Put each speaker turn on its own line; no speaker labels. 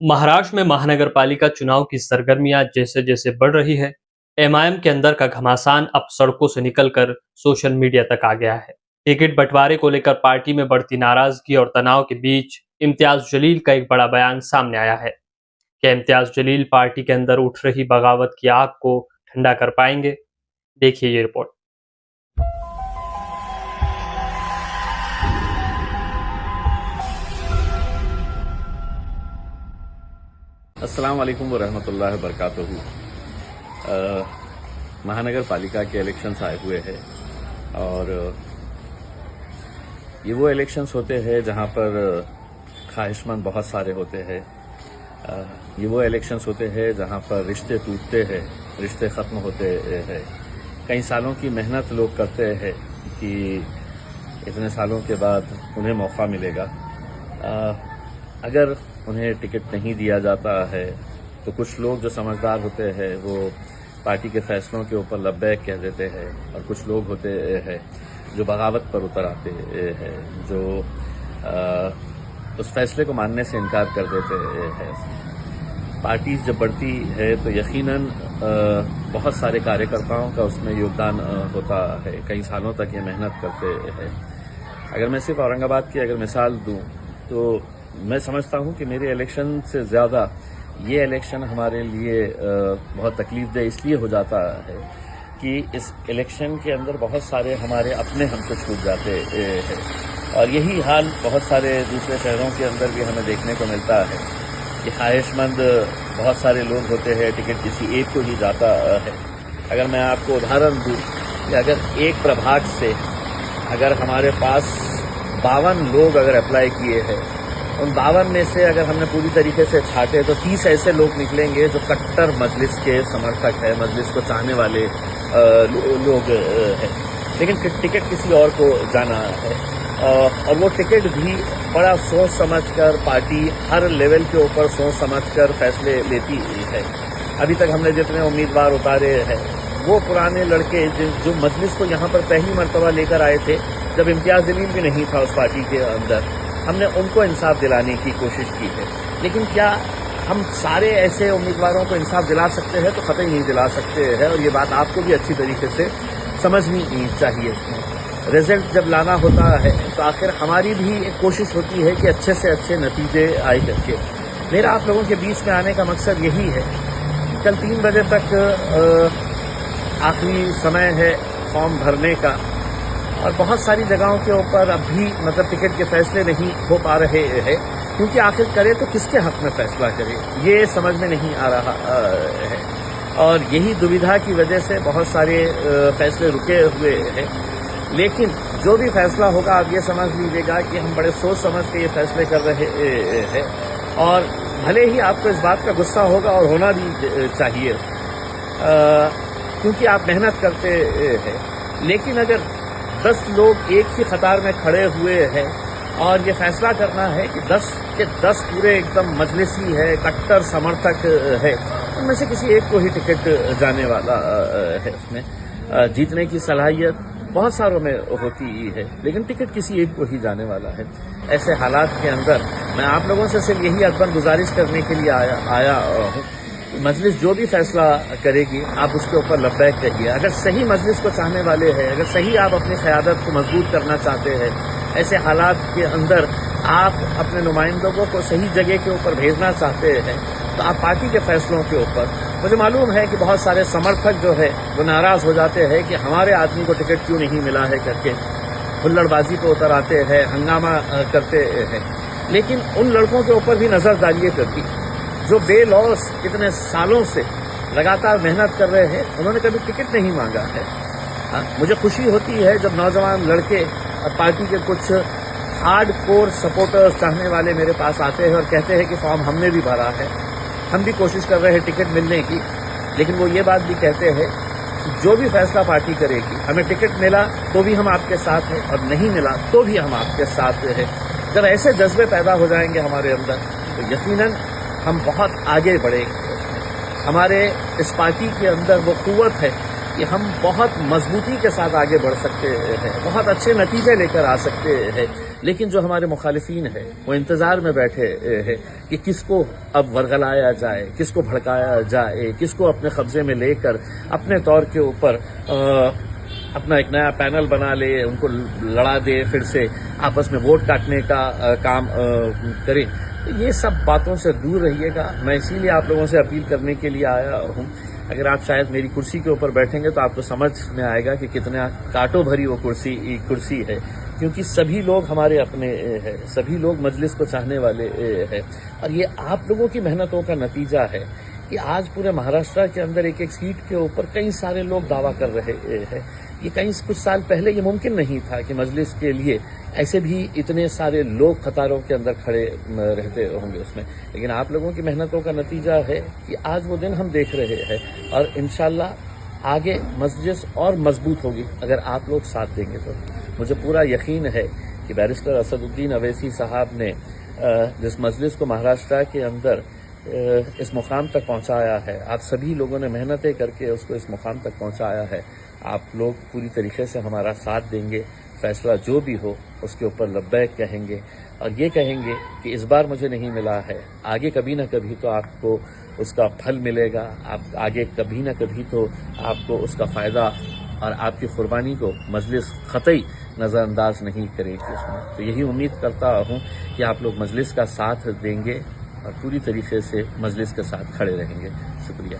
महाराष्ट्र में महानगर पालिका चुनाव की सरगर्मियां जैसे जैसे बढ़ रही है, एमआईएम के अंदर का घमासान अब सड़कों से निकलकर सोशल मीडिया तक आ गया है। टिकट बंटवारे को लेकर पार्टी में बढ़ती नाराजगी और तनाव के बीच इम्तियाज जलील का एक बड़ा बयान सामने आया है। क्या इम्तियाज जलील पार्टी के अंदर उठ रही बगावत की आग को ठंडा कर पाएंगे? देखिए ये रिपोर्ट।
अस्सलाम वालेकुम वरहमतुल्लाहि वबरकातुहू। महानगर पालिका के इलेक्शंस आए हुए हैं और ये वो इलेक्शंस होते हैं जहां पर ख्वाहिशमंद बहुत सारे होते हैं। ये वो इलेक्शंस होते हैं जहां पर रिश्ते टूटते हैं, रिश्ते ख़त्म होते हैं। कई सालों की मेहनत लोग करते हैं कि इतने सालों के बाद उन्हें मौका मिलेगा। अगर उन्हें टिकट नहीं दिया जाता है तो कुछ लोग जो समझदार होते हैं वो पार्टी के फैसलों के ऊपर लब्बैक कह देते हैं, और कुछ लोग होते हैं जो बगावत पर उतर आते हैं, जो उस फैसले को मानने से इनकार कर देते हैं। पार्टी जब बढ़ती है तो यकीनन बहुत सारे कार्यकर्ताओं का उसमें योगदान होता है। कई सालों तक ये मेहनत करते हैं। अगर मैं सिर्फ औरंगाबाद की अगर मिसाल दूं तो मैं समझता हूं कि मेरे इलेक्शन से ज़्यादा ये इलेक्शन हमारे लिए बहुत तकलीफदेह इसलिए हो जाता है कि इस इलेक्शन के अंदर बहुत सारे हमारे अपने हमसे छूट जाते हैं, और यही हाल बहुत सारे दूसरे शहरों के अंदर भी हमें देखने को मिलता है कि ख्वाहिशमंद बहुत सारे लोग होते हैं, टिकट किसी एक को ही जाता है। अगर मैं आपको उदाहरण दूं कि अगर एक प्रभाग से अगर हमारे पास 52 लोग अगर अप्लाई किए हैं, उन 52 में से अगर हमने पूरी तरीके से छाटे तो 30 ऐसे लोग निकलेंगे जो कट्टर मजलिस के समर्थक है, मजलिस को चाहने वाले लोग हैं। लेकिन टिकट किसी और को जाना है, और वो टिकट भी बड़ा सोच समझकर पार्टी हर लेवल के ऊपर सोच समझकर फैसले लेती है। अभी तक हमने जितने उम्मीदवार उतारे हैं वो पुराने लड़के जो मजलिस को यहाँ पर पहली मर्तबा लेकर आए थे, जब इम्तियाज जलील भी नहीं था उस पार्टी के अंदर, हमने उनको इंसाफ दिलाने की कोशिश की है। लेकिन क्या हम सारे ऐसे उम्मीदवारों को इंसाफ दिला सकते हैं? तो कतई नहीं दिला सकते हैं, और ये बात आपको भी अच्छी तरीके से समझनी चाहिए। रिजल्ट जब लाना होता है तो आखिर हमारी भी एक कोशिश होती है कि अच्छे से अच्छे नतीजे आए करके। मेरा आप लोगों के बीच में आने का मकसद यही है। कल 3 बजे तक आखिरी समय है फॉर्म भरने का, और बहुत सारी जगहों के ऊपर अब भी टिकट के फैसले नहीं हो पा रहे हैं, क्योंकि आखिर करे तो किसके हक में फैसला करे ये समझ में नहीं आ रहा है। और यही दुविधा की वजह से बहुत सारे फैसले रुके हुए हैं। लेकिन जो भी फैसला होगा आप ये समझ लीजिएगा कि हम बड़े सोच समझ के ये फैसले कर रहे हैं, और भले ही आपको इस बात का गुस्सा होगा और होना भी चाहिए, क्योंकि आप मेहनत करते हैं। लेकिन अगर 10 लोग एक ही कतार में खड़े हुए हैं और ये फैसला करना है कि 10 के 10 पूरे एकदम मजलिसी है, कट्टर समर्थक है, उनमें से किसी एक को ही टिकट जाने वाला है। उसमें जीतने की सलाहियत बहुत सारों में होती है, लेकिन टिकट किसी एक को ही जाने वाला है। ऐसे हालात के अंदर मैं आप लोगों से सिर्फ यही अदबन गुजारिश करने के लिए आया हूँ। मजलिस जो भी फैसला करेगी आप उसके ऊपर लब्बैक कहिए। अगर सही मजलिस को चाहने वाले हैं, अगर सही आप अपनी क़यादत को मजबूत करना चाहते हैं, ऐसे हालात के अंदर आप अपने नुमाइंदों को सही जगह के ऊपर भेजना चाहते हैं, तो आप पार्टी के फैसलों के ऊपर, मुझे मालूम है कि बहुत सारे समर्थक जो है वो नाराज़ हो जाते हैं कि हमारे आदमी को टिकट क्यों नहीं मिला है करके हुल्लड़बाजी पे उतर आते हैं, हंगामा करते हैं। लेकिन उन लड़कों के ऊपर भी नज़र डालिए करती जो बेलौस इतने सालों से लगातार मेहनत कर रहे हैं, उन्होंने कभी टिकट नहीं मांगा है। मुझे खुशी होती है जब नौजवान लड़के और पार्टी के कुछ हार्ड कोर सपोर्टर्स चाहने वाले मेरे पास आते हैं और कहते हैं कि फॉर्म हमने भी भरा है, हम भी कोशिश कर रहे हैं टिकट मिलने की। लेकिन वो ये बात भी कहते हैं कि जो भी फैसला पार्टी करेगी, हमें टिकट मिला तो भी हम आपके साथ हैं, और नहीं मिला तो भी हम आपके साथ हैं। जब ऐसे जज्बे पैदा हो जाएंगे हमारे अंदर तो यकीनन हम बहुत आगे बढ़ेंगे। हमारे इस पार्टी के अंदर वो कुव्वत है कि हम बहुत मजबूती के साथ आगे बढ़ सकते हैं, बहुत अच्छे नतीजे लेकर आ सकते हैं। لیکن جو ہمارے مخالفین ہیں وہ انتظار میں بیٹھے ہیں کہ کس کو اب ورغلایا جائے، کس کو بھڑکایا جائے، کس کو اپنے قبضے میں لے کر اپنے طور کے اوپر اپنا ایک نیا پینل بنا لے، ان کو لڑا دے، پھر سے آپس میں ووٹ کاٹنے کا کام کرے۔ یہ سب باتوں سے دور رہیے گا۔ میں اسی لیے آپ لوگوں سے اپیل کرنے کے لیے آیا ہوں۔ اگر آپ شاید میری کرسی کے اوپر بیٹھیں گے تو آپ کو سمجھ میں آئے گا کہ کتنا کانٹوں بھری وہ کرسی ہے، کیونکہ سبھی لوگ ہمارے اپنے ہیں، سبھی لوگ مجلس کو چاہنے والے ہیں، اور یہ آپ لوگوں کی محنتوں کا نتیجہ ہے کہ آج پورے مہاراشٹر کے اندر ایک ایک سیٹ کے اوپر کئی سارے لوگ دعویٰ کر رہے ہیں۔ یہ کچھ سال پہلے یہ ممکن نہیں تھا کہ مجلس کے لیے ایسے بھی اتنے سارے لوگ قطاروں کے اندر کھڑے رہتے ہوں گے اس میں، لیکن آپ لوگوں کی محنتوں کا نتیجہ ہے کہ آج وہ دن ہم دیکھ رہے ہیں، اور انشاءاللہ آگے مجلس اور مضبوط ہوگی اگر آپ لوگ ساتھ دیں گے تو۔ مجھے پورا یقین ہے کہ بیرسٹر اسد الدین اویسی صاحب نے جس مجلس کو مہاراشٹر کے اندر اس مقام تک پہنچایا ہے، آپ سبھی لوگوں نے محنتیں کر کے اس کو اس مقام تک پہنچایا ہے، آپ لوگ پوری طریقے سے ہمارا ساتھ دیں گے، فیصلہ جو بھی ہو اس کے اوپر لبیک کہیں گے، اور یہ کہیں گے کہ اس بار مجھے نہیں ملا ہے، آگے کبھی نہ کبھی تو آپ کو اس کا پھل ملے گا، آپ آگے کبھی نہ کبھی تو آپ کو اس کا فائدہ اور آپ کی قربانی کو مجلس قطعی نظر انداز نہیں کرے گی اس میں۔ تو یہی امید کرتا ہوں کہ آپ لوگ مجلس کا ساتھ دیں گے اور پوری طریقے سے مجلس کے ساتھ کھڑے رہیں گے۔ شکریہ۔